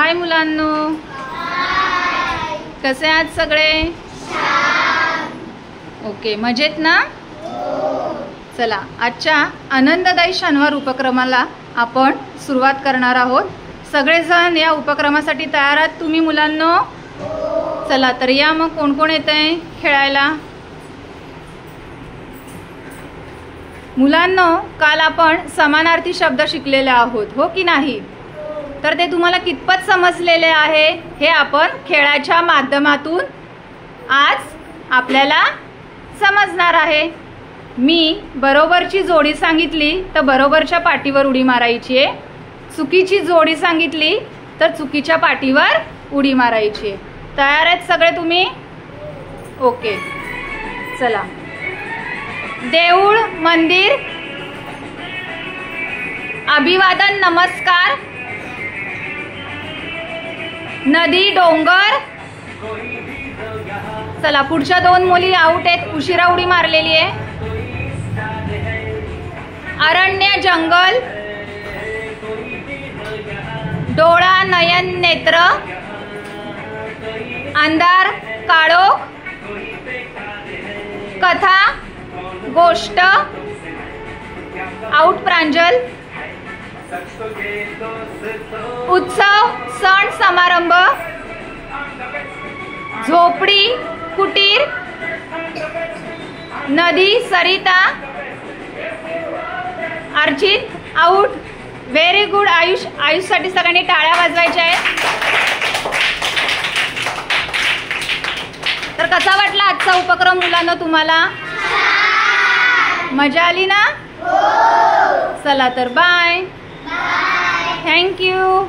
हाय मुलांनो, कसे आहात सगळे? ओके, मजेत ना? चला, आजच्या आनंददायी शनिवार उपक्रमाला आपण सुरुवात करणार आहोत. सगळेजण या उपक्रमासाठी तयार आहात तुम्ही मुलांनो? चला तर या, मग कोण कोण येतंय खेळायला? मुलांनो, काल आपण समानार्थी शब्द शिकलेले आहोत, हो की नाही? तर ते तुम्हाला कितपत समजलेले आहे हे आपण खेळाच्या माध्यमातून आज आपल्याला समजणार आहे. मी बरोबरची जोडी सांगितली तर बरोबरच्या पाठीवर उडी मारायची आहे, चुकीची जोडी सांगितली तर चुकीच्या पाठीवर उडी मारायची आहे. तयार आहेत सगळे तुम्ही? ओके, चला. देऊळ, मंदिर, अभिवादन, नमस्कार, नदी, डोंगर. चला, पुढच्या दोन मुली आउट आहेत, उशिरा उडी मारलेली आहे. अरण्य, जंगल, डोळा, नयन, नेत्र, अंधार, काळोख, कथा, गोष्ट, आउट प्रांजल. उत्सव, सण, समारंभ, झोपडी, कुटीर, नदी, सरिता. अर्चित आउट. Very good. आयुषसाठी सगळ्यांनी टाळ्या वाजवायच्या आहेत. तर कसा वाटला आजचा उपक्रम मुलांना तुम्हाला? मजा आली ना? चला तर बाय. Thank you.